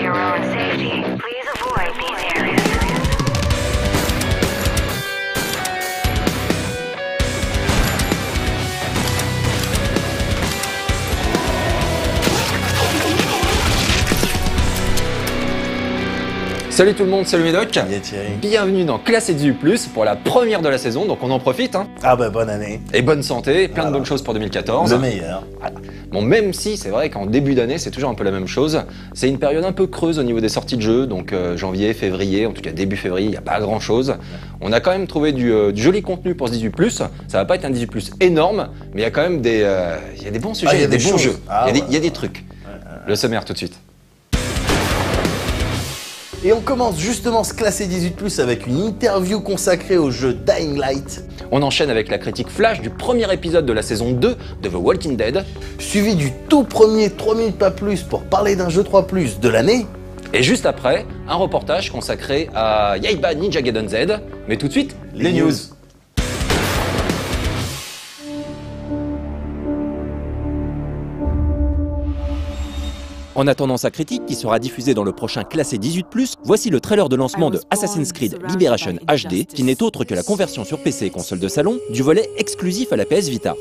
your own safety, please avoid these areas. Salut tout le monde, salut Médoc. Salut Thierry. Bienvenue dans Classe Edu Plus pour la première de la saison, donc on en profite. Hein. Ah bah bonne année. Et bonne santé, plein de bonnes choses pour 2014. Le meilleur. Voilà. Bon, même si c'est vrai qu'en début d'année c'est toujours un peu la même chose, c'est une période un peu creuse au niveau des sorties de jeux, donc janvier, février, en tout cas début février, il n'y a pas grand chose. On a quand même trouvé du joli contenu pour ce 18 Plus. Ça va pas être un 18 Plus énorme, mais il y a quand même des bons sujets, il y a des bons jeux, il y a des trucs. Le sommaire tout de suite. Et on commence justement ce classé 18+ avec une interview consacrée au jeu Dying Light. On enchaîne avec la critique flash du premier épisode de la saison 2 de The Walking Dead. Suivi du tout premier 3 minutes pas plus pour parler d'un jeu 3+ de l'année. Et juste après, un reportage consacré à Yaiba Ninja Gaiden Z. Mais tout de suite, les news. En attendant sa critique, qui sera diffusée dans le prochain classé 18+, voici le trailer de lancement de Assassin's Creed Liberation HD, qui n'est autre que la conversion sur PC et console de salon du volet exclusif à la PS Vita.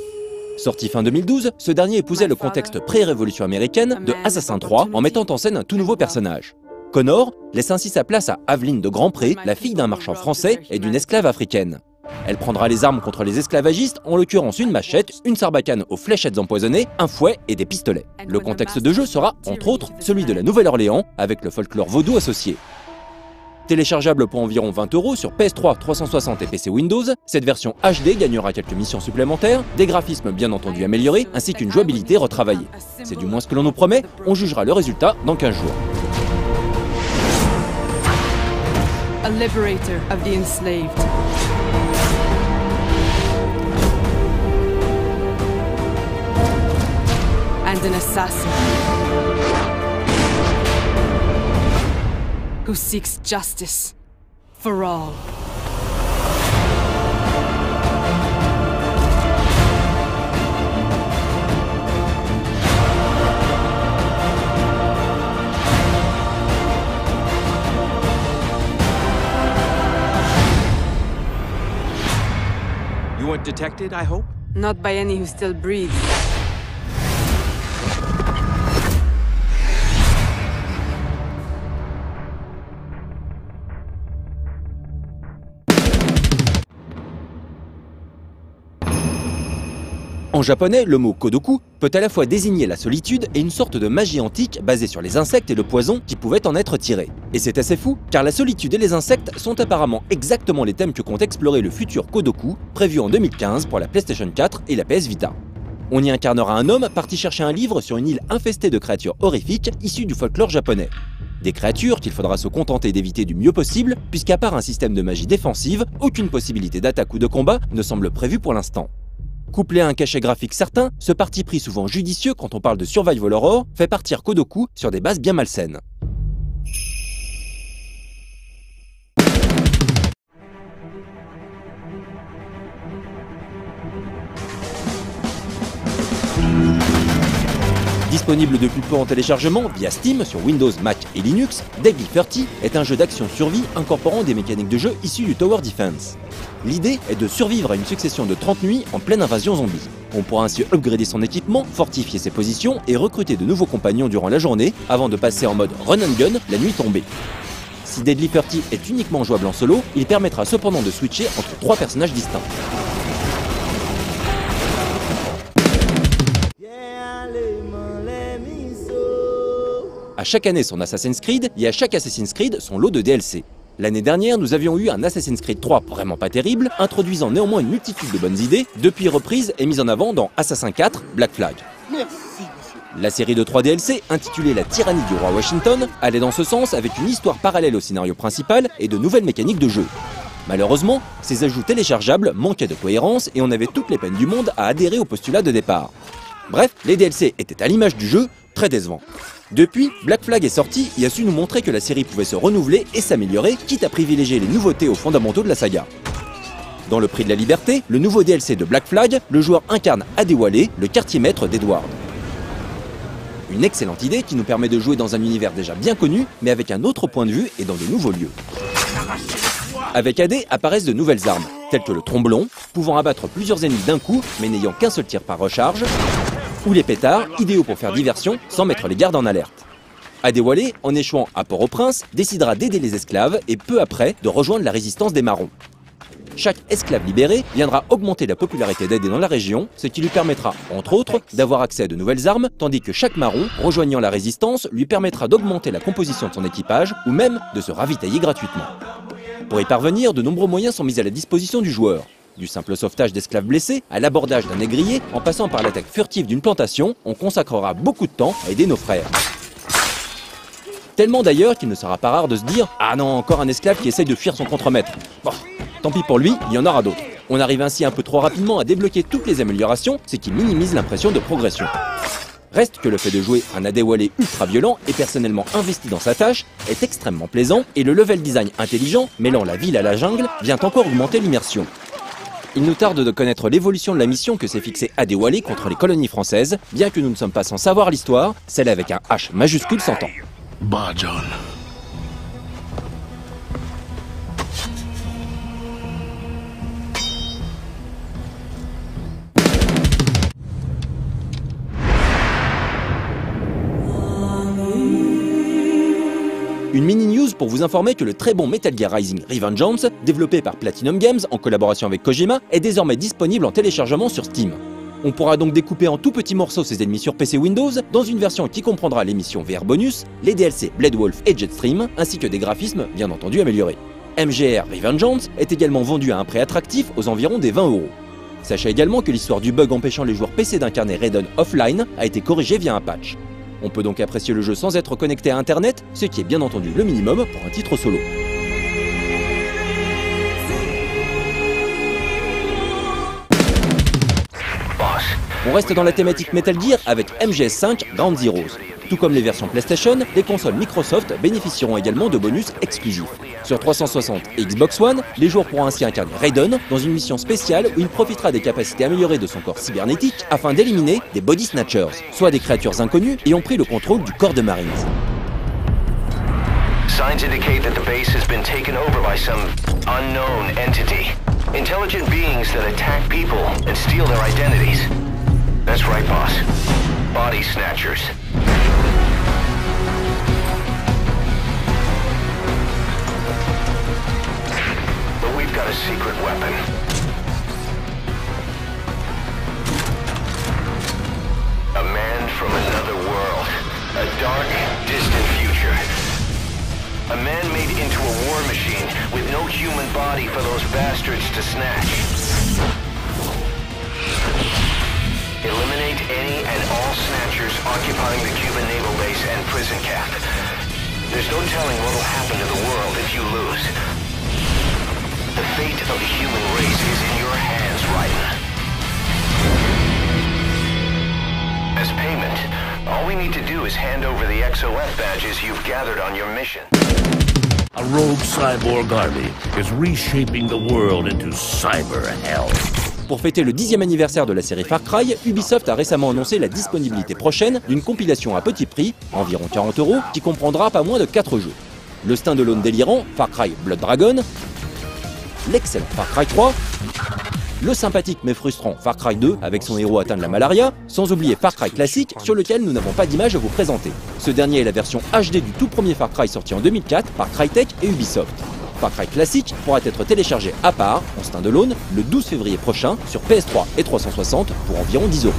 Sorti fin 2012, ce dernier épousait le contexte pré-révolution américaine de Assassin 3 en mettant en scène un tout nouveau personnage. Connor laisse ainsi sa place à Aveline de Grandpré, la fille d'un marchand français et d'une esclave africaine. Elle prendra les armes contre les esclavagistes, en l'occurrence une machette, une sarbacane aux fléchettes empoisonnées, un fouet et des pistolets. Le contexte de jeu sera, entre autres, celui de la Nouvelle-Orléans, avec le folklore vaudou associé. Téléchargeable pour environ 20 € sur PS3, 360 et PC Windows, cette version HD gagnera quelques missions supplémentaires, des graphismes bien entendu améliorés, ainsi qu'une jouabilité retravaillée. C'est du moins ce que l'on nous promet, on jugera le résultat dans 15 jours. A liberator of the enslaved. And an assassin who seeks justice for all. You weren't detected, I hope? Not by any who still breathe. En japonais, le mot kodoku peut à la fois désigner la solitude et une sorte de magie antique basée sur les insectes et le poison qui pouvaient en être tirés. Et c'est assez fou, car la solitude et les insectes sont apparemment exactement les thèmes que compte explorer le futur Kodoku, prévu en 2015 pour la PlayStation 4 et la PS Vita. On y incarnera un homme parti chercher un livre sur une île infestée de créatures horrifiques issues du folklore japonais. Des créatures qu'il faudra se contenter d'éviter du mieux possible, puisqu'à part un système de magie défensive, aucune possibilité d'attaque ou de combat ne semble prévue pour l'instant. Couplé à un cachet graphique certain, ce parti pris souvent judicieux quand on parle de survival horror fait partir Kodoku sur des bases bien malsaines. Disponible depuis peu en téléchargement via Steam sur Windows, Mac et Linux, Deadly 30 est un jeu d'action survie incorporant des mécaniques de jeu issues du Tower Defense. L'idée est de survivre à une succession de 30 nuits en pleine invasion zombie. On pourra ainsi upgrader son équipement, fortifier ses positions et recruter de nouveaux compagnons durant la journée avant de passer en mode run and gun la nuit tombée. Si Deadly 30 est uniquement jouable en solo, il permettra cependant de switcher entre 3 personnages distincts. À chaque année son Assassin's Creed et à chaque Assassin's Creed son lot de DLC. L'année dernière, nous avions eu un Assassin's Creed 3 vraiment pas terrible, introduisant néanmoins une multitude de bonnes idées, depuis reprise et mise en avant dans Assassin 4, Black Flag. Merci. La série de 3 DLC, intitulée La tyrannie du roi Washington, allait dans ce sens avec une histoire parallèle au scénario principal et de nouvelles mécaniques de jeu. Malheureusement, ces ajouts téléchargeables manquaient de cohérence et on avait toutes les peines du monde à adhérer au postulat de départ. Bref, les DLC étaient à l'image du jeu, très décevants. Depuis, Black Flag est sorti et a su nous montrer que la série pouvait se renouveler et s'améliorer, quitte à privilégier les nouveautés aux fondamentaux de la saga. Dans le prix de la liberté, le nouveau DLC de Black Flag, le joueur incarne Adewale, le quartier maître d'Edward. Une excellente idée qui nous permet de jouer dans un univers déjà bien connu, mais avec un autre point de vue et dans de nouveaux lieux. Avec AD apparaissent de nouvelles armes, telles que le tromblon, pouvant abattre plusieurs ennemis d'un coup, mais n'ayant qu'un seul tir par recharge, ou les pétards, idéaux pour faire diversion sans mettre les gardes en alerte. Adewale, en échouant à Port-au-Prince, décidera d'aider les esclaves et peu après de rejoindre la résistance des Marrons. Chaque esclave libéré viendra augmenter la popularité d'AD dans la région, ce qui lui permettra, entre autres, d'avoir accès à de nouvelles armes, tandis que chaque Marron, rejoignant la résistance, lui permettra d'augmenter la composition de son équipage ou même de se ravitailler gratuitement. Pour y parvenir, de nombreux moyens sont mis à la disposition du joueur. Du simple sauvetage d'esclaves blessés à l'abordage d'un négrier, en passant par l'attaque furtive d'une plantation, on consacrera beaucoup de temps à aider nos frères. Tellement d'ailleurs qu'il ne sera pas rare de se dire « Ah non, encore un esclave qui essaye de fuir son contremaître. Bon, tant pis pour lui, il y en aura d'autres. » On arrive ainsi un peu trop rapidement à débloquer toutes les améliorations, ce qui minimise l'impression de progression. Reste que le fait de jouer un Adewale ultra violent et personnellement investi dans sa tâche est extrêmement plaisant et le level design intelligent, mêlant la ville à la jungle, vient encore augmenter l'immersion. Il nous tarde de connaître l'évolution de la mission que s'est fixée Adewale contre les colonies françaises, bien que nous ne sommes pas sans savoir l'histoire, celle avec un H majuscule s'entend. Bah, John. Une mini-news pour vous informer que le très bon Metal Gear Rising Revengeance, développé par Platinum Games en collaboration avec Kojima, est désormais disponible en téléchargement sur Steam. On pourra donc découper en tout petits morceaux ses ennemis sur PC Windows, dans une version qui comprendra les missions VR bonus, les DLC Blade Wolf et Jetstream, ainsi que des graphismes bien entendu améliorés. MGR Revengeance est également vendu à un prix attractif aux environs des 20 €. Sachez également que l'histoire du bug empêchant les joueurs PC d'incarner Raiden offline a été corrigée via un patch. On peut donc apprécier le jeu sans être connecté à internet, ce qui est bien entendu le minimum pour un titre solo. On reste dans la thématique Metal Gear avec MGS5 Ground Zeroes. Tout comme les versions PlayStation, les consoles Microsoft bénéficieront également de bonus exclusifs. Sur 360 et Xbox One, les joueurs pourront ainsi incarner Raiden dans une mission spéciale où il profitera des capacités améliorées de son corps cybernétique afin d'éliminer des Body Snatchers, soit des créatures inconnues ayant pris le contrôle du corps de Marines. Signs indicate that the base has been taken over by some unknown entity. Intelligent beings that attack people and steal their identities. That's right, boss. Body Snatchers. But we've got a secret weapon. A man from another world. A dark, distant future. A man made into a war machine with no human body for those bastards to snatch. Eliminate any and all snatchers occupying the Cuban naval base and prison camp. There's no telling what will happen to the world if you lose. The fate of the human race is in your hands, Raiden. As payment, all we need to do is hand over the XOF badges you've gathered on your mission. A rogue cyborg army is reshaping the world into cyber hell. Pour fêter le 10e anniversaire de la série Far Cry, Ubisoft a récemment annoncé la disponibilité prochaine d'une compilation à petit prix, environ 40 €, qui comprendra pas moins de 4 jeux. Le stand-alone délirant, Far Cry Blood Dragon, l'excellent Far Cry 3, le sympathique mais frustrant Far Cry 2 avec son héros atteint de la malaria, sans oublier Far Cry classique sur lequel nous n'avons pas d'image à vous présenter. Ce dernier est la version HD du tout premier Far Cry sorti en 2004 par Crytek et Ubisoft. Far Cry classique pourra être téléchargé à part, en stand-alone, le 12 février prochain sur PS3 et 360 pour environ 10 €.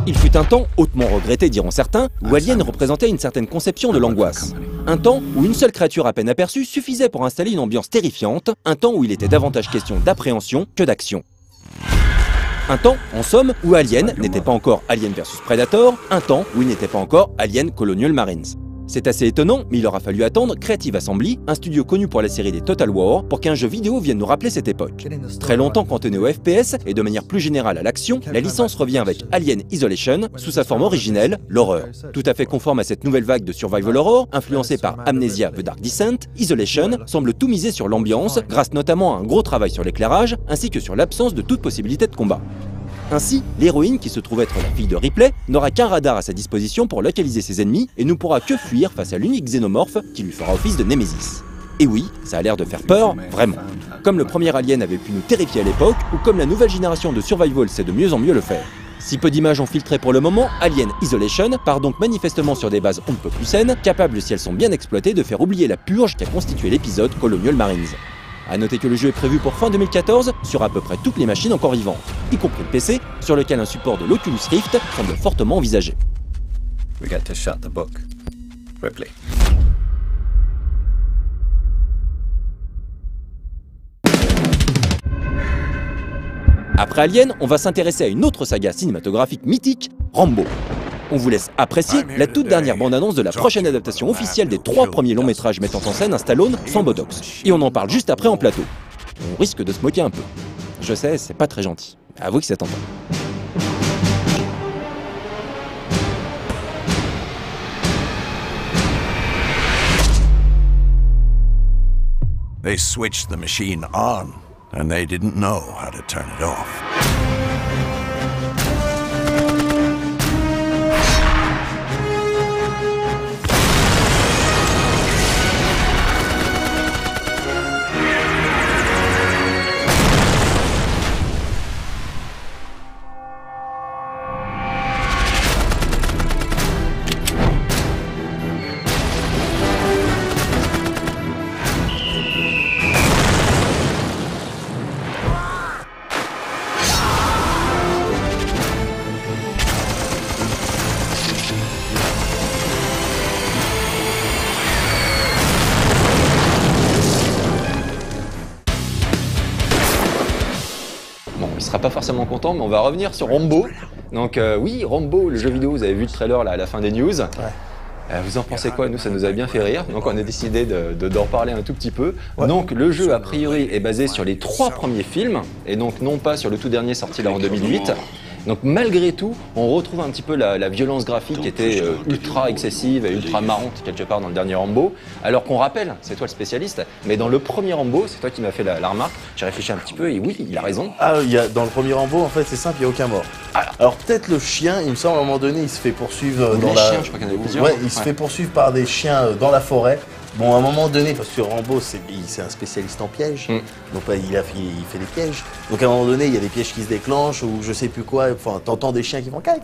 Il fut un temps, hautement regretté diront certains, où Alien représentait une certaine conception de l'angoisse. Un temps où une seule créature à peine aperçue suffisait pour installer une ambiance terrifiante, un temps où il était davantage question d'appréhension que d'action. Un temps, en somme, où Alien n'était pas encore Alien vs Predator, un temps où il n'était pas encore Alien Colonial Marines. C'est assez étonnant, mais il aura fallu attendre Creative Assembly, un studio connu pour la série des Total War, pour qu'un jeu vidéo vienne nous rappeler cette époque. Très longtemps cantonné au FPS, et de manière plus générale à l'action, la licence revient avec Alien Isolation, sous sa forme originelle, l'horreur. Tout à fait conforme à cette nouvelle vague de survival horror, influencée par Amnesia The Dark Descent, Isolation semble tout miser sur l'ambiance, grâce notamment à un gros travail sur l'éclairage, ainsi que sur l'absence de toute possibilité de combat. Ainsi, l'héroïne, qui se trouve être la fille de Ripley, n'aura qu'un radar à sa disposition pour localiser ses ennemis et ne pourra que fuir face à l'unique xénomorphe qui lui fera office de Némésis. Et oui, ça a l'air de faire peur, vraiment. Comme le premier Alien avait pu nous terrifier à l'époque, ou comme la nouvelle génération de survival sait de mieux en mieux le faire. Si peu d'images ont filtré pour le moment, Alien Isolation part donc manifestement sur des bases on ne peut plus saines, capables si elles sont bien exploitées de faire oublier la purge qui a constitué l'épisode Colonial Marines. A noter que le jeu est prévu pour fin 2014 sur à peu près toutes les machines encore vivantes, y compris le PC, sur lequel un support de l'Oculus Rift semble fortement envisagé. We get to shut the book. Ripley. Après Alien, on va s'intéresser à une autre saga cinématographique mythique, Rambo. On vous laisse apprécier la toute dernière bande-annonce de la prochaine adaptation officielle des 3 premiers longs métrages mettant en scène un Stallone sans botox. Et on en parle juste après en plateau. On risque de se moquer un peu. Je sais, c'est pas très gentil. Avouez que c'est tentant. They switched the machine on, and they didn't know how to turn it off. Il sera pas forcément content, mais on va revenir sur Rambo. Donc oui, Rambo, le jeu vidéo, vous avez vu le trailer là à la fin des news. Vous en pensez quoi? Nous, ça nous a bien fait rire, donc on a décidé d'en reparler un tout petit peu. Donc le jeu, a priori, est basé sur les 3 premiers films, et donc non pas sur le tout dernier sorti là en 2008. Donc malgré tout, on retrouve un petit peu la violence graphique qui était ultra excessive et ultra marrante quelque part dans le dernier Rambo. Alors qu'on rappelle, c'est toi le spécialiste, mais dans le premier Rambo, c'est toi qui m'as fait la remarque, j'ai réfléchi un petit peu et oui, il a raison. Ah, dans le premier Rambo, en fait, c'est simple, il n'y a aucun mort. Alors peut-être le chien, il me semble, à un moment donné, il se fait poursuivre dans la... chiens, je crois qu'il y en a plusieurs. Ouais, il se fait poursuivre par des chiens dans la forêt. Bon, à un moment donné, parce que Rambo, c'est un spécialiste en pièges, donc il fait des pièges. Donc à un moment donné, il y a des pièges qui se déclenchent, ou je sais plus quoi, enfin, t'entends des chiens qui font caille.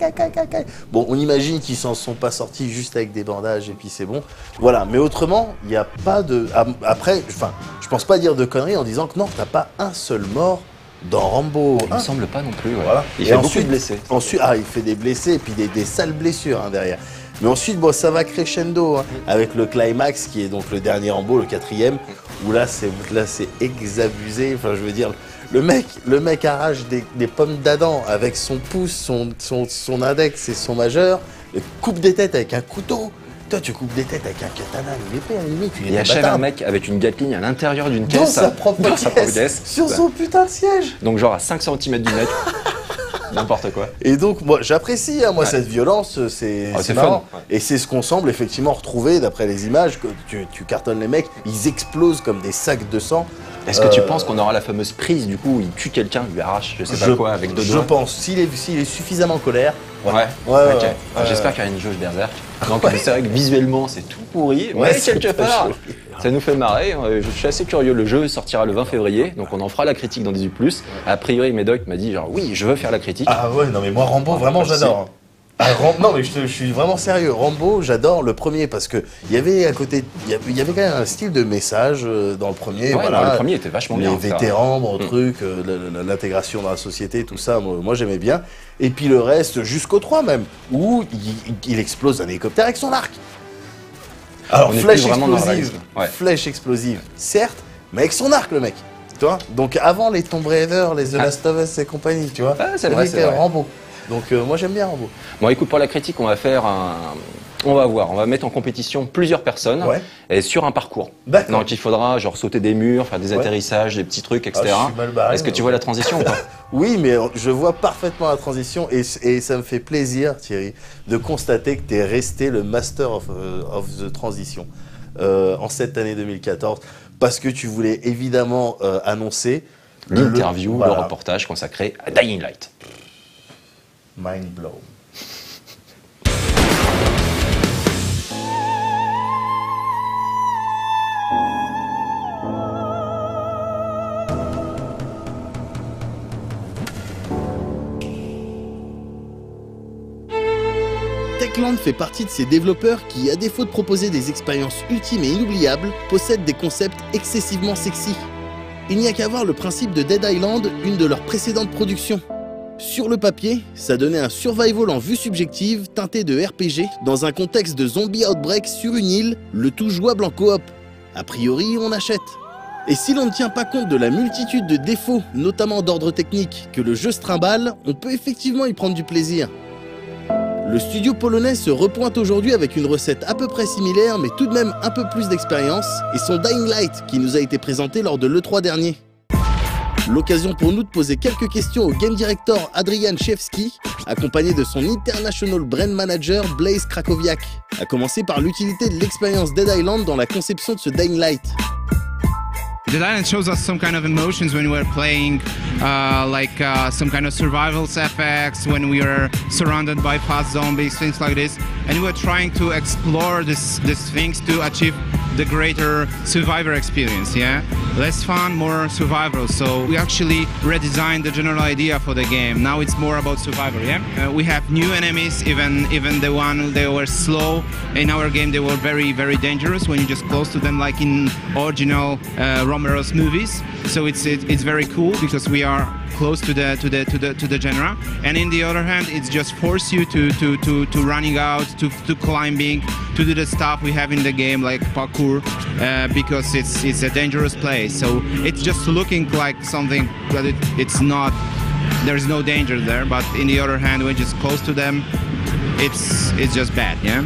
Bon, on imagine qu'ils s'en sont pas sortis juste avec des bandages, et puis c'est bon. Voilà, mais autrement, il n'y a pas de... Après, enfin, je pense pas dire de conneries en disant que non, t'as pas un seul mort dans Rambo. Il me semble pas non plus, ouais. Voilà. Il fait beaucoup de blessés. Ensuite, il fait des blessés, et puis des sales blessures derrière. Mais ensuite, bon, ça va crescendo avec le climax qui est donc le dernier Rambo, le 4e, où là c'est exabusé. Enfin, je veux dire, le mec arrache des pommes d'Adam avec son pouce, son index et son majeur, et coupe des têtes avec un couteau. Toi, tu coupes des têtes avec un katana, une épée, à la limite, tu Il achève un mec avec une Gatling à l'intérieur d'une caisse. Dans sa propre caisse, sur son putain de siège. Donc genre à 5 cm du mec. N'importe quoi. Et donc, moi, j'apprécie, cette violence, c'est marrant. Fun. Et c'est ce qu'on semble effectivement retrouver d'après les images. Que tu cartonnes les mecs, ils explosent comme des sacs de sang. Est-ce que tu penses qu'on aura la fameuse prise, du coup, où il tue quelqu'un, il lui arrache, je sais pas quoi, avec 2 doigts? Je pense. S'il est suffisamment en colère. Ouais. J'espère qu'il y a une jauge berserk. Donc c'est vrai que visuellement, c'est tout pourri. Ouais, mais quelque part, ça nous fait marrer. Je suis assez curieux. Le jeu sortira le 20 février, donc on en fera la critique dans 18+. A priori, Médoc m'a dit genre oui, je veux faire la critique. Ah ouais, non mais moi Rambo, vraiment j'adore. Non mais je suis vraiment sérieux. Rambo, j'adore le premier parce que il y avait à côté, il y avait quand même un style de message dans le premier. Ouais, voilà, le premier était vachement bien. Les vétérans, l'intégration dans la société, tout ça, moi j'aimais bien. Et puis le reste, jusqu'au 3 même, où il explose un hélicoptère avec son arc. Alors flèche explosive, certes, mais avec son arc le mec. Tu vois. Donc avant les Tomb Raider, les The Last of Us et compagnie, tu vois. Ah, c'est vrai, Rambo. Donc moi j'aime bien Rambo. Bon, écoute, pour la critique, on va faire on va voir, on va mettre en compétition plusieurs personnes et sur un parcours. D'accord. Donc il faudra genre sauter des murs, faire des atterrissages, des petits trucs, etc. Je suis mal barré, Est-ce que tu vois la transition ou pas? Oui, mais je vois parfaitement la transition et ça me fait plaisir, Thierry, de constater que tu es resté le master of the transition en cette année 2014 parce que tu voulais évidemment annoncer l'interview, le reportage consacré à Dying Light. Mind blown. Techland fait partie de ces développeurs qui, à défaut de proposer des expériences ultimes et inoubliables, possèdent des concepts excessivement sexy. Il n'y a qu'à voir le principe de Dead Island, une de leurs précédentes productions. Sur le papier, ça donnait un survival en vue subjective teinté de RPG dans un contexte de zombie outbreak sur une île, le tout jouable en coop. A priori, on achète. Et si l'on ne tient pas compte de la multitude de défauts, notamment d'ordre technique, que le jeu se trimballe, on peut effectivement y prendre du plaisir. Le studio polonais se repointe aujourd'hui avec une recette à peu près similaire, mais tout de même un peu plus d'expérience, et son Dying Light qui nous a été présenté lors de l'E3 dernier. L'occasion pour nous de poser quelques questions au game director Adrian Chevski, accompagné de son international brand manager Blaise Krakowiak, à commencer par l'utilité de l'expérience Dead Island dans la conception de ce Dying Light. Dead Island shows us some kind of emotions when we're playing, some kind of survival effects, when we are surrounded by fast zombies, things like this. And we're trying to explore these things to achieve the greater survivor experience, yeah? Less fun, more survival. So we actually redesigned the general idea for the game. Now it's more about survival, yeah? We have new enemies, even the one they were slow. In our game they were very, very dangerous when you just close to them, like in original Romero's movies. So it's very cool because we are close to the genre. And in the other hand, it's just force you to running out, to climbing, to do the stuff we have in the game like parkour, because it's a dangerous place. So it's just looking like something that it's not. There's no danger there, but in the other hand, when just close to them, it's just bad, yeah.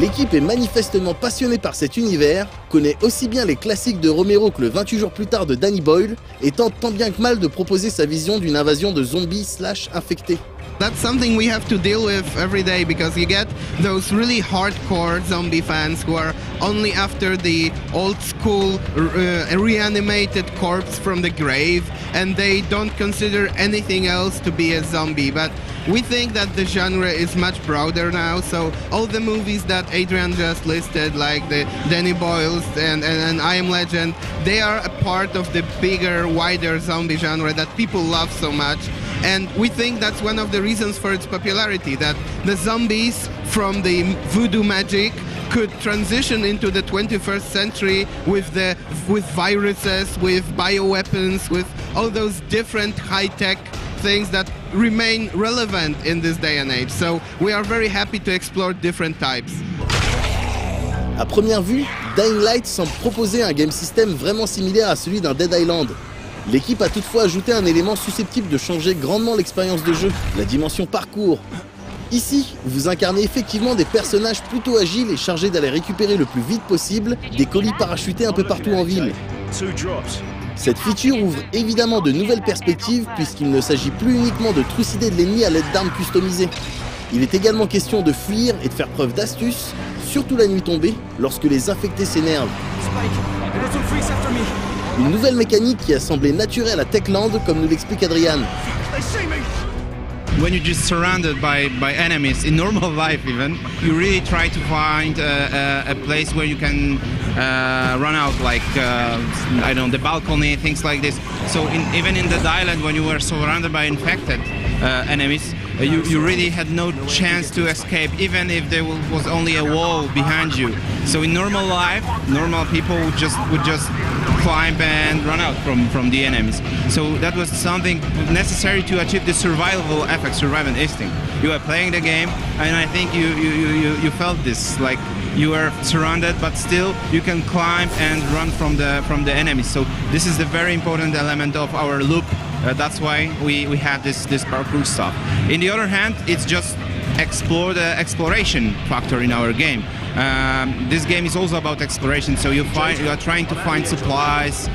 L'équipe est manifestement passionnée par cet univers, connaît aussi bien les classiques de Romero que le 28 jours plus tard de Danny Boyle, et tente tant bien que mal de proposer sa vision d'une invasion de zombies/infectés. That's something we have to deal with every day because you get those really hardcore zombie fans who are only after the old school reanimated corpse from the grave and they don't consider anything else to be a zombie. But we think that the genre is much broader now, so all the movies that Adrian just listed, like the Danny Boyles and I Am Legend, they are a part of the bigger, wider zombie genre that people love so much. And we think that's one of the reasons for its popularity, that the zombies from the voodoo magic could transition into the 21st century with viruses, with bioweapons, with all those different high-tech things that remain relevant in this day and age. So we are very happy to explore different types. À première vue, Dying Light semble proposer un game system vraiment similaire à celui d'un Dead Island. L'équipe a toutefois ajouté un élément susceptible de changer grandement l'expérience de jeu, la dimension parcours. Ici, vous incarnez effectivement des personnages plutôt agiles et chargés d'aller récupérer le plus vite possible des colis parachutés un peu partout en ville. Cette feature ouvre évidemment de nouvelles perspectives puisqu'il ne s'agit plus uniquement de trucider de l'ennemi à l'aide d'armes customisées. Il est également question de fuir et de faire preuve d'astuce, surtout la nuit tombée, lorsque les infectés s'énervent. Une nouvelle mécanique qui a semblé naturelle à Techland, comme nous l'explique Adrian. When you're just surrounded by enemies in normal life even, you really try to find a place where you can run out, like I don't know, the balcony, things like this. So even in the island, when you were surrounded by infected enemies, you really had no chance to escape, even if there was only a wall behind you. So in normal life, normal people would just climb and run out from the enemies. So that was something necessary to achieve the survival effect, survival instinct. You were playing the game, and I think you felt this, like you were surrounded, but still you can climb and run from the enemies. So this is the very important element of our loop That's why we have this parkour stuff. In the other hand, it's just explore the exploration factor in our game. This game is also about exploration, so you are trying to find supplies,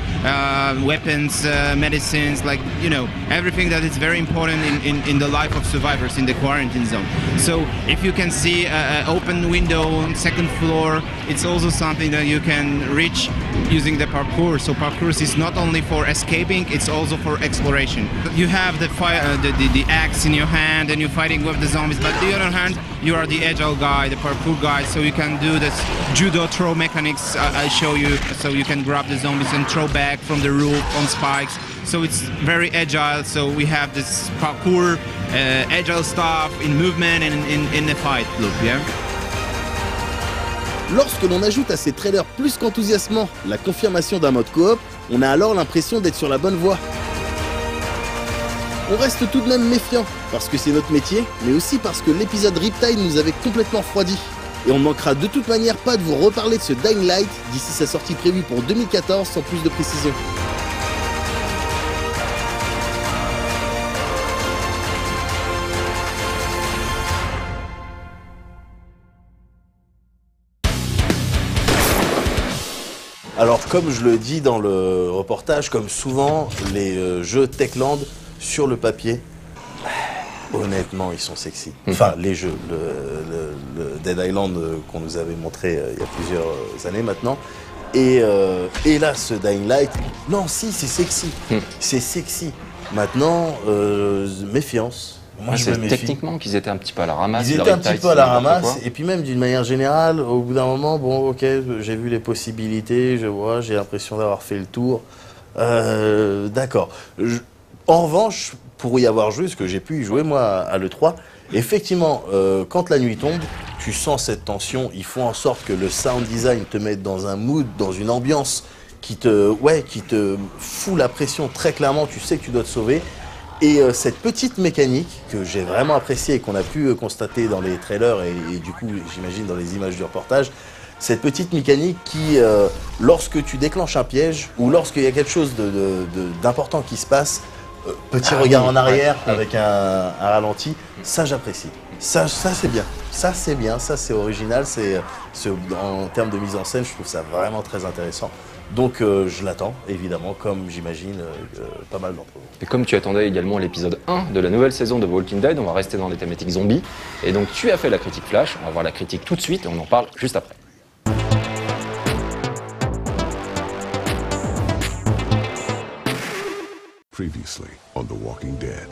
weapons, medicines, like, you know, everything that is very important in the life of survivors in the quarantine zone. So if you can see an open window on second floor, it's also something that you can reach using the parkour. So parkour is not only for escaping, it's also for exploration. You have the fire, the axe in your hand, and you're fighting with the zombies, but on the other hand, you are the agile guy, the parkour guy, so you can do this judo throw mechanics I show you, so you can grab the zombies and throw back from the roof on spikes. So it's very agile, so we have this parkour, agile stuff in movement and in the fight loop, yeah? Lorsque l'on ajoute à ces trailers plus qu'enthousiasmant la confirmation d'un mode coop, on a alors l'impression d'être sur la bonne voie. On reste tout de même méfiant, parce que c'est notre métier, mais aussi parce que l'épisode Riptide nous avait complètement refroidi. Et on ne manquera de toute manière pas de vous reparler de ce Dying Light d'ici sa sortie prévue pour 2014 sans plus de précision. Alors comme je le dis dans le reportage, comme souvent, les jeux Techland sur le papier, honnêtement ils sont sexy. Enfin les jeux, le Dead Island qu'on nous avait montré il y a plusieurs années maintenant. Et là ce Dying Light, non si c'est sexy, c'est sexy. Maintenant, méfiance. Moi, c'est techniquement qu'ils étaient un petit peu à la ramasse. Ils étaient un petit peu à la ramasse, et puis même d'une manière générale, au bout d'un moment, bon ok, j'ai vu les possibilités, je vois, j'ai l'impression d'avoir fait le tour. D'accord. En revanche, pour y avoir joué, ce que j'ai pu y jouer moi à l'E3, effectivement, quand la nuit tombe, tu sens cette tension, il faut en sorte que le sound design te mette dans un mood, dans une ambiance qui te fout la pression très clairement, tu sais que tu dois te sauver. Et cette petite mécanique que j'ai vraiment appréciée et qu'on a pu constater dans les trailers et du coup j'imagine dans les images du reportage, cette petite mécanique qui, lorsque tu déclenches un piège ou lorsqu'il y a quelque chose d'important qui se passe, petit regard en arrière avec un ralenti, ça j'apprécie. Ça c'est bien, ça c'est bien, ça c'est original, en termes de mise en scène je trouve ça vraiment très intéressant. Donc je l'attends, évidemment, comme j'imagine pas mal d'entre vous. Et comme tu attendais également l'épisode 1 de la nouvelle saison de Walking Dead, on va rester dans les thématiques zombies. Et donc tu as fait la critique flash, on va voir la critique tout de suite et on en parle juste après. Previously on The Walking Dead.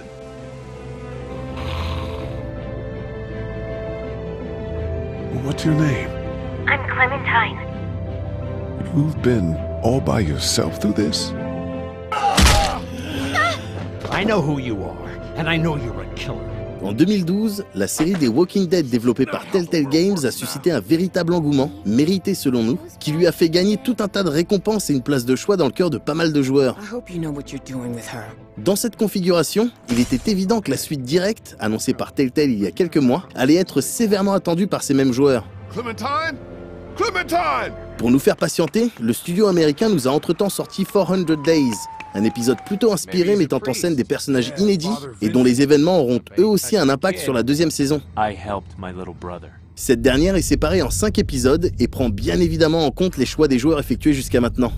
What's your name? I'm Clementine. You've been all by yourself through this? I know who you are, and I know you're a killer. En 2012, la série des Walking Dead développée par Telltale Games a suscité un véritable engouement, mérité selon nous, qui lui a fait gagner tout un tas de récompenses et une place de choix dans le cœur de pas mal de joueurs. Dans cette configuration, il était évident que la suite directe, annoncée par Telltale il y a quelques mois, allait être sévèrement attendue par ces mêmes joueurs. Clementine? Clementine! Pour nous faire patienter, le studio américain nous a entre-temps sorti 400 Days, un épisode plutôt inspiré mettant en scène des personnages inédits et dont les événements auront eux aussi un impact sur la deuxième saison. Cette dernière est séparée en 5 épisodes et prend bien évidemment en compte les choix des joueurs effectués jusqu'à maintenant.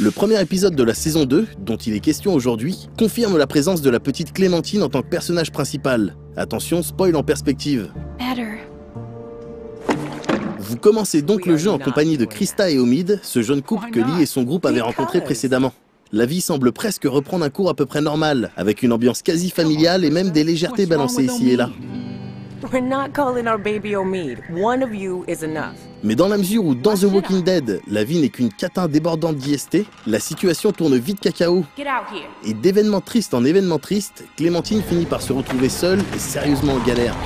Le premier épisode de la saison 2, dont il est question aujourd'hui, confirme la présence de la petite Clémentine en tant que personnage principal. Attention, spoil en perspective. Vous commencez donc le jeu en compagnie de Krista et Omid, ce jeune couple que Lee et son groupe avaient rencontré précédemment. La vie semble presque reprendre un cours à peu près normal, avec une ambiance quasi familiale et même des légèretés balancées ici et là. Mais dans la mesure où dans The Walking Dead, la vie n'est qu'une catin débordante d'IST, la situation tourne vite cacao. Et d'événement triste en événement triste, Clémentine finit par se retrouver seule et sérieusement en galère.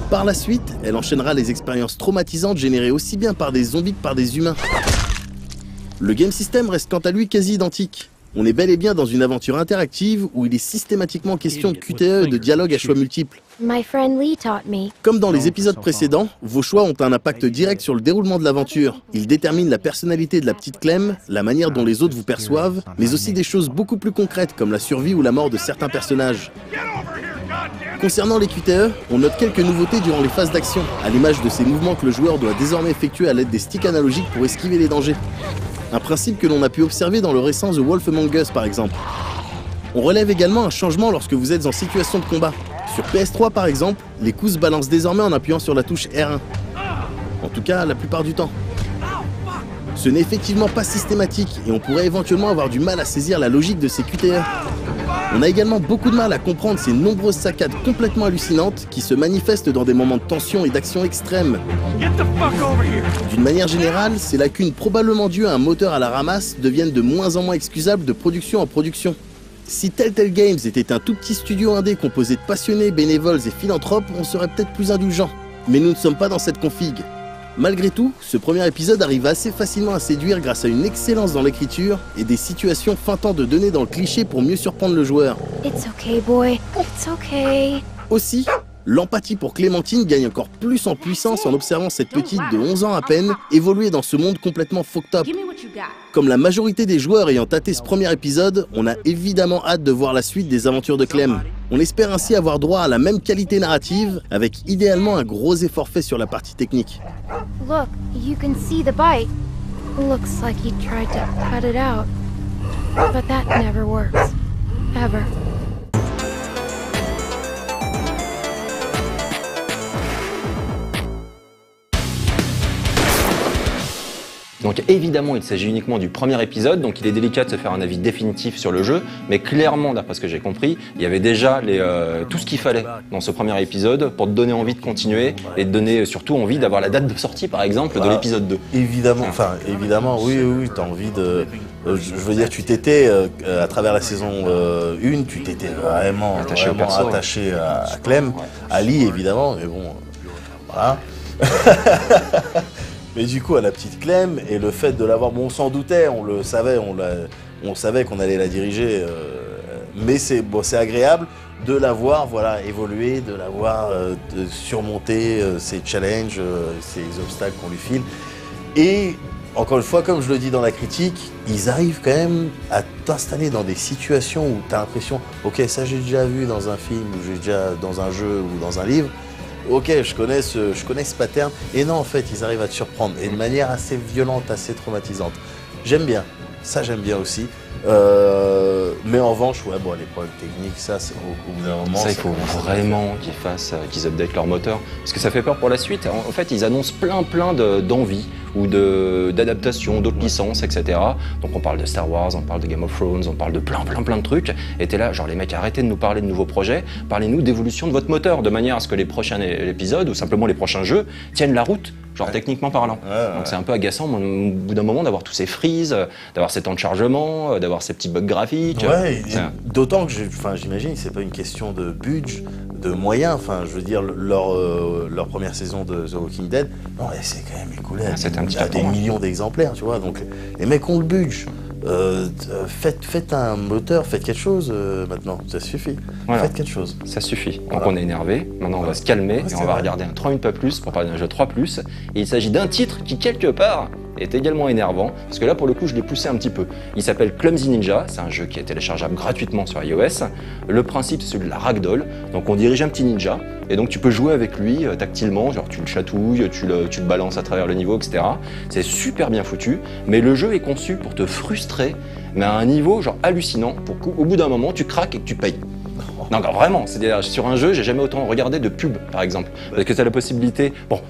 Par la suite, elle enchaînera les expériences traumatisantes générées aussi bien par des zombies que par des humains. Le game system reste quant à lui quasi identique. On est bel et bien dans une aventure interactive où il est systématiquement question de QTE et de dialogue à choix multiples. My friend Lee taught me. Comme dans les épisodes précédents, vos choix ont un impact direct sur le déroulement de l'aventure. Ils déterminent la personnalité de la petite Clem, la manière dont les autres vous perçoivent, mais aussi des choses beaucoup plus concrètes comme la survie ou la mort de certains personnages. Concernant les QTE, on note quelques nouveautés durant les phases d'action, à l'image de ces mouvements que le joueur doit désormais effectuer à l'aide des sticks analogiques pour esquiver les dangers. Un principe que l'on a pu observer dans le récent The Wolf Among Us par exemple. On relève également un changement lorsque vous êtes en situation de combat. Sur PS3 par exemple, les coups se balancent désormais en appuyant sur la touche R1. En tout cas, la plupart du temps. Ce n'est effectivement pas systématique et on pourrait éventuellement avoir du mal à saisir la logique de ces QTE. On a également beaucoup de mal à comprendre ces nombreuses saccades complètement hallucinantes qui se manifestent dans des moments de tension et d'action extrême. D'une manière générale, ces lacunes probablement dues à un moteur à la ramasse deviennent de moins en moins excusables de production en production. Si Telltale Games était un tout petit studio indé composé de passionnés, bénévoles et philanthropes, on serait peut-être plus indulgent. Mais nous ne sommes pas dans cette config. Malgré tout, ce premier épisode arrive assez facilement à séduire grâce à une excellence dans l'écriture et des situations feintant de donner dans le cliché pour mieux surprendre le joueur. It's okay, boy. It's okay. Aussi, l'empathie pour Clémentine gagne encore plus en puissance en observant cette petite de 11 ans à peine évoluer dans ce monde complètement fucked up. Comme la majorité des joueurs ayant tâté ce premier épisode, on a évidemment hâte de voir la suite des aventures de Clem. On espère ainsi avoir droit à la même qualité narrative, avec idéalement un gros effort fait sur la partie technique. Look, you can see the bite. Looks like he tried to cut it out. But that never works. Ever. Donc évidemment, il s'agit uniquement du premier épisode, donc il est délicat de se faire un avis définitif sur le jeu, mais clairement, d'après ce que j'ai compris, il y avait déjà tout ce qu'il fallait dans ce premier épisode pour te donner envie de continuer et te donner surtout envie d'avoir la date de sortie, par exemple, de l'épisode 2. Évidemment, oui, t'as envie de... je veux dire, tu t'étais, à travers la saison 1, tu t'étais vraiment attaché à Clem, à Lee évidemment, mais bon, voilà. Mais du coup, à la petite Clem, et le fait de l'avoir, bon, on s'en doutait, on le savait, on savait qu'on allait la diriger, mais c'est agréable de la voir évoluer, de la voir surmonter ses challenges, ses obstacles qu'on lui file. Et encore une fois, comme je le dis dans la critique, ils arrivent quand même à t'installer dans des situations où tu as l'impression, ok, ça j'ai déjà vu dans un film, ou j'ai déjà dans un jeu ou dans un livre. Ok, je connais ce pattern, et non, en fait, ils arrivent à te surprendre, et de manière assez violente, assez traumatisante. J'aime bien, ça j'aime bien aussi, mais en revanche, ouais, bon, les problèmes techniques, ça, c'est au bout d'un moment... Ça, il faut vraiment qu'ils updatent leur moteur, parce que ça fait peur pour la suite. En fait, ils annoncent plein d'envies, ou d'adaptations, d'autres licences, etc. Donc on parle de Star Wars, on parle de Game of Thrones, on parle de plein de trucs. Et t'es là, genre les mecs, arrêtez de nous parler de nouveaux projets, parlez-nous d'évolution de votre moteur, de manière à ce que les prochains épisodes, ou simplement les prochains jeux, tiennent la route, genre techniquement parlant. Donc c'est un peu agaçant au bout d'un moment d'avoir tous ces freezes, d'avoir ces temps de chargement, d'avoir ces petits bugs graphiques. Ouais, d'autant que j'imagine que c'est pas une question de budget, de moyens. Enfin, je veux dire, leur première saison de The Walking Dead, non, c'est quand même écoulé à des millions d'exemplaires, tu vois. Donc les mecs ont le budget. Faites un moteur, faites quelque chose maintenant, ça suffit. Voilà. Faites quelque chose. Ça suffit. Donc on est énervé, maintenant on va se calmer et on va regarder un 3 minutes pas plus pour parler d'un jeu 3+. Et il s'agit d'un titre qui, quelque part, est également énervant, parce que là pour le coup je l'ai poussé un petit peu. Il s'appelle Clumsy Ninja, c'est un jeu qui est téléchargeable gratuitement sur iOS. Le principe c'est celui de la ragdoll, donc on dirige un petit ninja, et donc tu peux jouer avec lui tactilement, genre tu le chatouilles, tu le balances à travers le niveau, etc. C'est super bien foutu, mais le jeu est conçu pour te frustrer, mais à un niveau genre hallucinant, pour qu'au bout d'un moment tu craques et que tu payes. Non, vraiment, c'est-à-dire sur un jeu, j'ai jamais autant regardé de pub par exemple, parce que tu as la possibilité... Bon,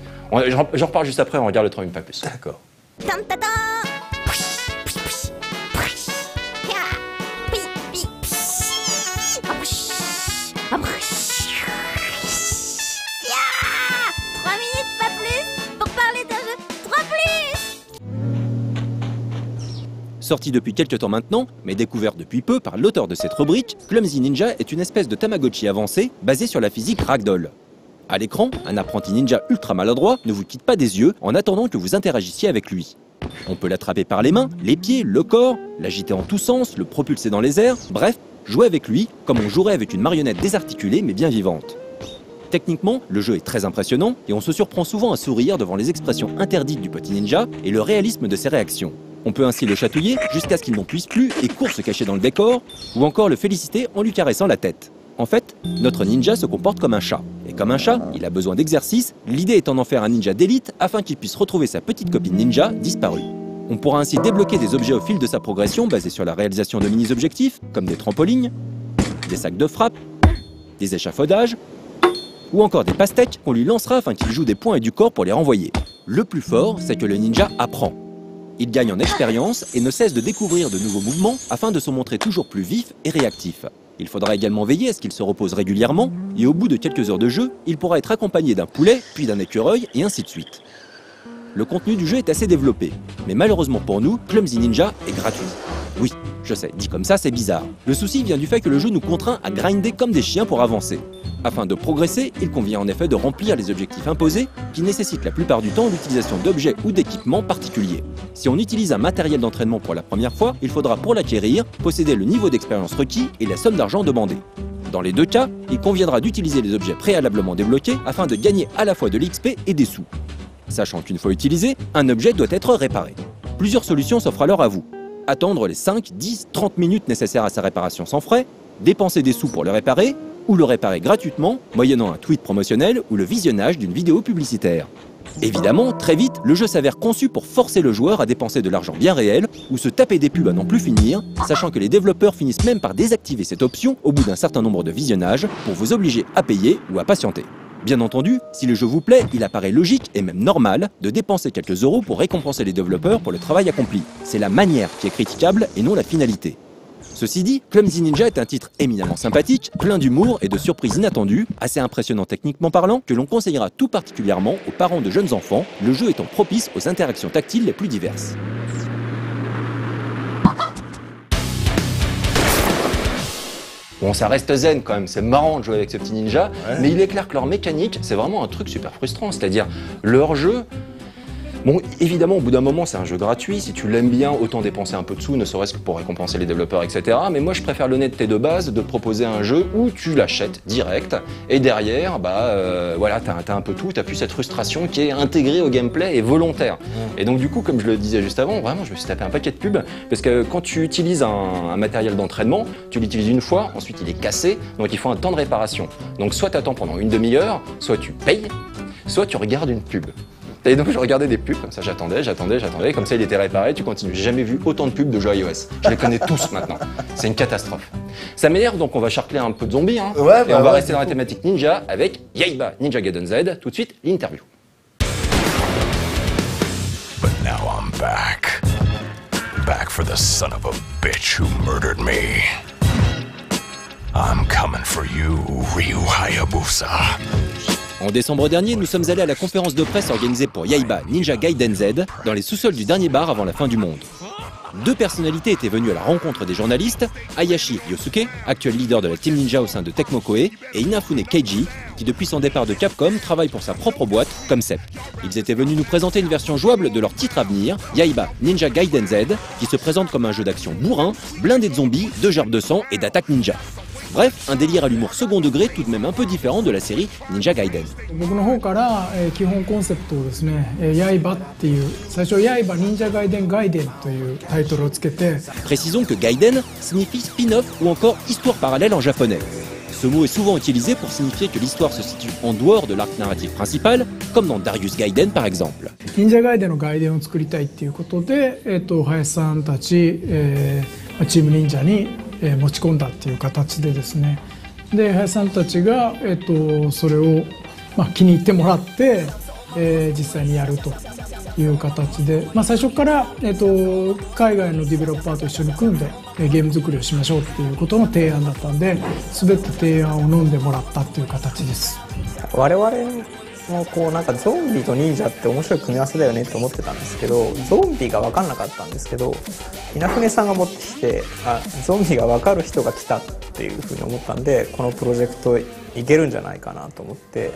j'en reparle juste après, on regarde le 3 minutes pas plus. D'accord. Sorti depuis quelques temps maintenant, mais découvert depuis peu par l'auteur de cette rubrique, Clumsy Ninja est une espèce de Tamagotchi avancé basé sur la physique ragdoll. À l'écran, un apprenti ninja ultra maladroit ne vous quitte pas des yeux en attendant que vous interagissiez avec lui. On peut l'attraper par les mains, les pieds, le corps, l'agiter en tous sens, le propulser dans les airs, bref, jouer avec lui comme on jouerait avec une marionnette désarticulée mais bien vivante. Techniquement, le jeu est très impressionnant et on se surprend souvent à sourire devant les expressions interdites du petit ninja et le réalisme de ses réactions. On peut ainsi le chatouiller jusqu'à ce qu'il n'en puisse plus et court se cacher dans le décor, ou encore le féliciter en lui caressant la tête. En fait, notre ninja se comporte comme un chat. Et comme un chat, il a besoin d'exercice, l'idée étant d'en faire un ninja d'élite afin qu'il puisse retrouver sa petite copine ninja disparue. On pourra ainsi débloquer des objets au fil de sa progression basés sur la réalisation de mini-objectifs, comme des trampolines, des sacs de frappe, des échafaudages, ou encore des pastèques qu'on lui lancera afin qu'il joue des poings et du corps pour les renvoyer. Le plus fort, c'est que le ninja apprend. Il gagne en expérience et ne cesse de découvrir de nouveaux mouvements afin de se montrer toujours plus vif et réactif. Il faudra également veiller à ce qu'il se repose régulièrement et au bout de quelques heures de jeu, il pourra être accompagné d'un poulet, puis d'un écureuil et ainsi de suite. Le contenu du jeu est assez développé, mais malheureusement pour nous, Clumsy Ninja est gratuit. Oui, je sais, dit comme ça, c'est bizarre. Le souci vient du fait que le jeu nous contraint à grinder comme des chiens pour avancer. Afin de progresser, il convient en effet de remplir les objectifs imposés qui nécessitent la plupart du temps l'utilisation d'objets ou d'équipements particuliers. Si on utilise un matériel d'entraînement pour la première fois, il faudra pour l'acquérir posséder le niveau d'expérience requis et la somme d'argent demandée. Dans les deux cas, il conviendra d'utiliser les objets préalablement débloqués afin de gagner à la fois de l'XP et des sous. Sachant qu'une fois utilisé, un objet doit être réparé. Plusieurs solutions s'offrent alors à vous. Attendre les 5, 10, 30 minutes nécessaires à sa réparation sans frais, dépenser des sous pour le réparer, ou le réparer gratuitement, moyennant un tweet promotionnel ou le visionnage d'une vidéo publicitaire. Évidemment, très vite, le jeu s'avère conçu pour forcer le joueur à dépenser de l'argent bien réel ou se taper des pubs à n'en plus finir, sachant que les développeurs finissent même par désactiver cette option au bout d'un certain nombre de visionnages pour vous obliger à payer ou à patienter. Bien entendu, si le jeu vous plaît, il apparaît logique et même normal de dépenser quelques euros pour récompenser les développeurs pour le travail accompli. C'est la manière qui est critiquable et non la finalité. Ceci dit, Clumsy Ninja est un titre éminemment sympathique, plein d'humour et de surprises inattendues, assez impressionnant techniquement parlant, que l'on conseillera tout particulièrement aux parents de jeunes enfants, le jeu étant propice aux interactions tactiles les plus diverses. Bon, ça reste zen quand même, c'est marrant de jouer avec ce petit ninja, mais il est clair que leur mécanique, c'est vraiment un truc super frustrant, c'est-à-dire leur jeu. Bon, évidemment, au bout d'un moment, c'est un jeu gratuit. Si tu l'aimes bien, autant dépenser un peu de sous, ne serait-ce que pour récompenser les développeurs, etc. Mais moi, je préfère l'honnêteté de base de proposer un jeu où tu l'achètes direct. Et derrière, voilà, t'as un peu tout. T'as plus cette frustration qui est intégrée au gameplay et volontaire. Et donc, du coup, comme je le disais juste avant, vraiment, je me suis tapé un paquet de pubs. Parce que quand tu utilises un matériel d'entraînement, tu l'utilises une fois, ensuite il est cassé. Donc, il faut un temps de réparation. Donc, soit tu attends pendant une demi-heure, soit tu payes, soit tu regardes une pub. Et donc je regardais des pubs, comme ça j'attendais, comme ça il était réparé, tu continues. J'ai jamais vu autant de pubs de jeux iOS. Je les connais tous maintenant. C'est une catastrophe. Ça m'énerve, donc on va charcler un peu de zombies, hein. Et on va rester dans la thématique ninja avec Yaiba Ninja Gaiden Z. Tout de suite, l'interview. But now I'm back. Back for the son of a bitch who murdered me. I'm coming for you, Ryu Hayabusa. En décembre dernier, nous sommes allés à la conférence de presse organisée pour Yaiba Ninja Gaiden Z dans les sous-sols du dernier bar avant la fin du monde. Deux personnalités étaient venues à la rencontre des journalistes, Hayashi Yosuke, actuel leader de la Team Ninja au sein de Tecmo Koei, et Inafune Keiji, qui depuis son départ de Capcom travaille pour sa propre boîte, Comcept. Ils étaient venus nous présenter une version jouable de leur titre à venir, Yaiba Ninja Gaiden Z, qui se présente comme un jeu d'action bourrin, blindé de zombies, de gerbes de sang et d'attaques ninja. Bref, un délire à l'humour second degré tout de même un peu différent de la série Ninja Gaiden. Précisons que Gaiden signifie spin-off ou encore histoire parallèle en japonais. Ce mot est souvent utilisé pour signifier que l'histoire se situe en dehors de l'arc narratif principal, comme dans Darius Gaiden par exemple. Ninja Gaidenの外伝を作りたいっていうことで、林さんたち、チーム忍者に持ち込んだっていう形でですね。で、林さんたちがそれを気に入ってもらって、実際にやるという形で、最初から海外のディベロッパーと一緒に組んでゲーム作りをしましょうっていうことの提案だったんで、全て提案を飲んでもらったっていう形です。我々もこうなんかゾンビと忍者って面白い組み合わせだよねと思ってたんですけど、ゾンビが分かんなかったんですけど、稲船さんが持ってきて、ゾンビが分かる人が来たっていうふうに思ったんで、このプロジェクトいけるんじゃないかなと思って、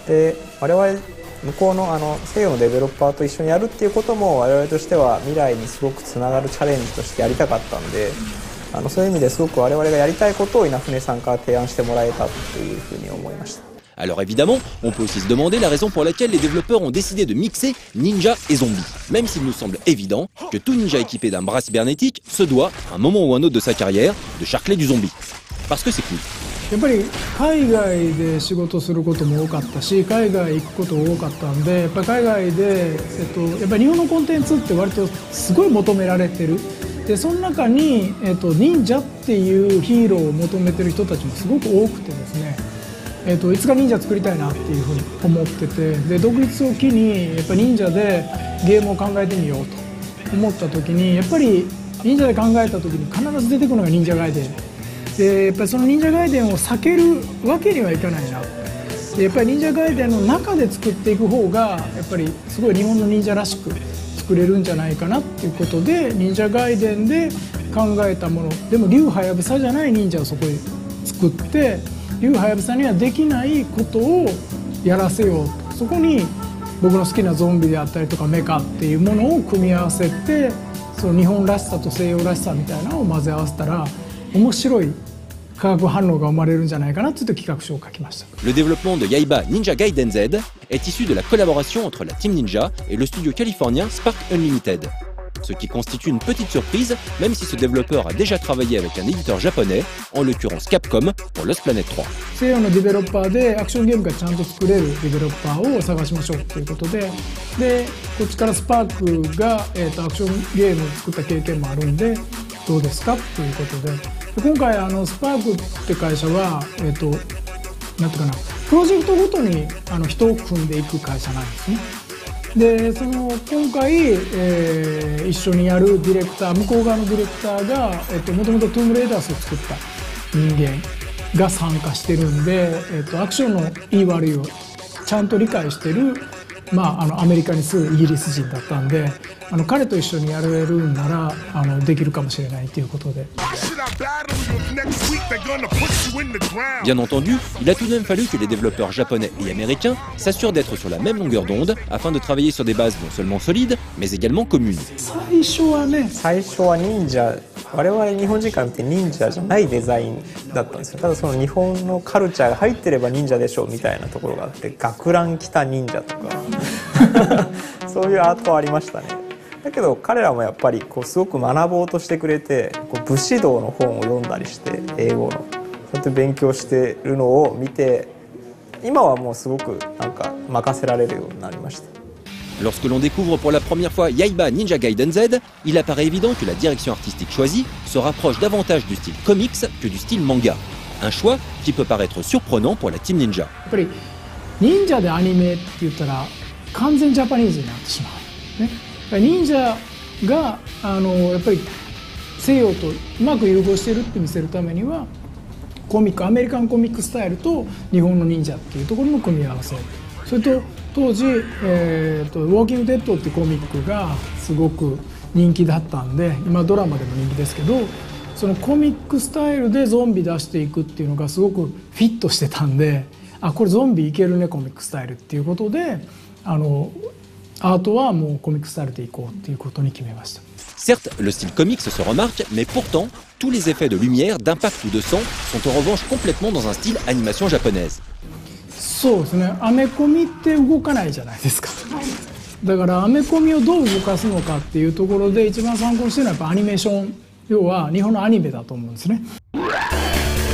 で我々向こうの西洋のデベロッパーと一緒にやるっていうことも我々としては未来にすごくつながるチャレンジとしてやりたかったんで、そういう意味ですごく我々がやりたいことを稲船さんから提案してもらえたというふうに思いました。Alors évidemment, on peut aussi se demander la raison pour laquelle les développeurs ont décidé de mixer ninja et zombies, même s'il nous semble évident que tout ninja équipé d'un bras cybernétique se doit, à un moment ou un autre de sa carrière, de charcler du zombie. Parce que c'est cool. やっぱり海外で仕事することも多かったし、海外行くこと多かったんで、やっぱり海外で、やっぱり日本のコンテンツって割とすごい求められてる。でその中に、忍者っていうヒーローを求めてる人たちもすごく多くてですね、いつか忍者作りたいなっていうふうに思ってて、で独立を機にやっぱ忍者でゲームを考えてみようと思った時に、やっぱり忍者で考えた時に必ず出てくるのが忍者ガイデンで、やっぱりその忍者ガイデンを避けるわけにはいかないな。でやっぱり忍者ガイデンの中で作っていく方がやっぱりすごい日本の忍者らしく作れるんじゃないかなっていうことで、忍者ガイデンで考えたものでも竜はやぶさじゃない忍者をそこに作って、竜はやぶさにはできないことをやらせようと、そこに僕の好きなゾンビであったりとかメカっていうものを組み合わせて、その日本らしさと西洋らしさみたいなのを混ぜ合わせたら面白い化学反応が生まれるんじゃないかなって企画書を書きました。Le développement de Yaiba Ninja Gaiden Z est issu de la collaboration entre la Team Ninja et le studio californien Spark Unlimited. Ce qui constitue une petite surprise, même si ce développeur a déjà travaillé avec un éditeur japonais, en l'occurrence Capcom, pour Lost Planet 3. 西洋のデベロッパーでアクションゲームがちゃんと作れるデベロッパーを探しましょうということで、こっちからスパークが、アクションゲームを作った経験もあるんでどうですかということで、今回スパークって会社はなんていうかな、プロジェクトごとに人を組んでいく会社なんですね。で今回、一緒にやるディレクター、向こう側のディレクターがもともとトゥームレイダースを作った人間が参加してるんで、アクションのいい悪いをちゃんと理解してる、アメリカに住むイギリス人だったんで、彼と一緒にやれるんならできるかもしれないということで。Bien entendu, il a tout de même fallu que les développeurs japonais et américains s'assurent d'être sur la même longueur d'onde afin de travailler sur des bases non seulement solides, mais également communes. 最初は忍者、我々日本人から見て忍者じゃないデザインだったんですよ。ただその日本のカルチャーが入ってれば忍者でしょうみたいなところがあって、学ラン着た忍者とかそういうアートはありましたね。だけど彼らもやっぱりすごく学ぼうとしてくれて、武士道の本を読んだりして英語のそうやって勉強してるのを見て、今はもうすごくなんか任せられるようになりました。Lorsque l'on découvre pour la première fois Yaiba Ninja Gaiden Z, il apparaît évident que la direction artistique choisie se rapproche davantage du style comics que du style manga. Un choix qui peut paraître surprenant pour la Team Ninja. やっぱり忍者でアニメって言ったら完全ジャパニーズになってしまう、ね、忍者がやっぱり西洋とうまく融合してるって見せるためにはアメリカンコミックスタイルと日本の忍者っていうところの組み合わせ、それと当時、ウォーキングデッドっていうコミックがすごく人気だったんで、今ドラマでも人気ですけど、そのコミックスタイルでゾンビ出していくっていうのがすごくフィットしてたんで、これゾンビいけるねコミックスタイルっていうことで、アートはもうコミックスタイルでいこうっていうことに決めました。Certes, le style comics se remarque, mais pourtant, tous les effets de lumière, d'impact ou de sang sont en revanche complètement dans un style animation japonaise. そうですね、アメコミって動かないじゃないですか。だからアメコミをどう動かすのかっていうところで一番参考にしてるのはやっぱアニメーション、要は日本のアニメだと思うんですね。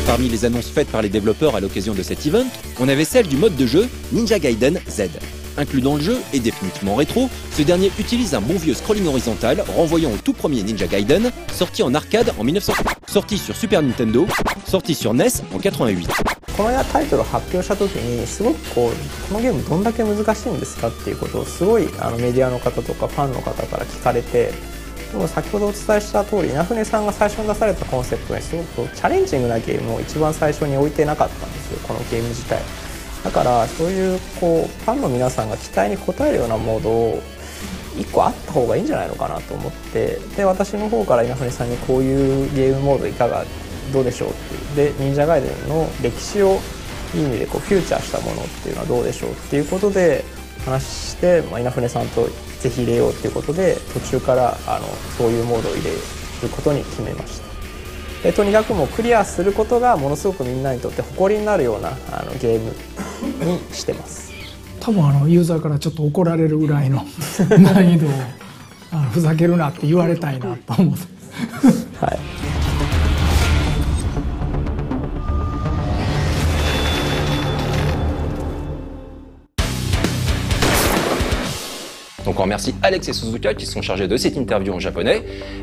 Parmi les annonces faites par les développeurs à l'occasion de cet event, on avait celle du mode de jeu Ninja Gaiden Z. Inclus dans le jeu et définitivement rétro, ce dernier utilise un bon vieux scrolling horizontal renvoyant au tout premier Ninja Gaiden, sorti en arcade en 1900, sorti sur Super Nintendo, sorti sur NES en 88. このタイトルを発表した時にすごくこのゲームどんだけ難しいんですかっていうことをすごいメディアの方とかファンの方から聞かれて、でも先ほどお伝えした通り稲船さんが最初に出されたコンセプトにすごくチャレンジングなゲームを一番最初に置いてなかったんですよ、このゲーム自体。だからそういうファンの皆さんが期待に応えるようなモードを1個あった方がいいんじゃないのかなと思って、で私の方から稲船さんにこういうゲームモードいかがどうでしょうっていうで、忍者ガイデンの歴史をいい意味でこうフューチャーしたものっていうのはどうでしょうっていうことで話して、稲船さんとぜひ入れようっていうことで途中からそういうモードを入れることに決めました。でとにかくもうクリアすることがものすごくみんなにとって誇りになるようなゲームにしてます。多分ユーザーからちょっと怒られるぐらいの難易度をふざけるなって言われたいなと思ってはい。Donc on remercie Alex et Suzuka qui sont chargés de cette interview en japonais.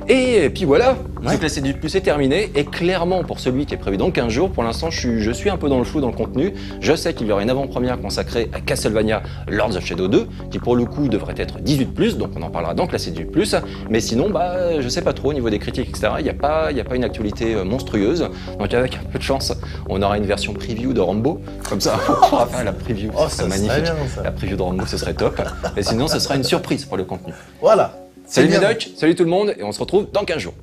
Et puis voilà, ce classé du plus est terminé. Et clairement, pour celui qui est prévu dans 15 jours, pour l'instant je suis un peu dans le flou dans le contenu. Je sais qu'il y aura une avant-première consacrée à Castlevania Lords of Shadow 2, qui pour le coup devrait être 18+, donc on en parlera dans classé du plus. Mais sinon, bah, je sais pas trop au niveau des critiques, etc. Il n'y a pas une actualité monstrueuse. Donc avec un peu de chance, on aura une version preview de Rambo. Comme ça, on pourra faire la preview. Oh, ça serait magnifique. Bien, ça. La preview de Rambo, ce serait top. Et sinon, ce sera une surprise pour le contenu. Voilà. Salut Médoc, salut tout le monde, et on se retrouve dans 15 jours.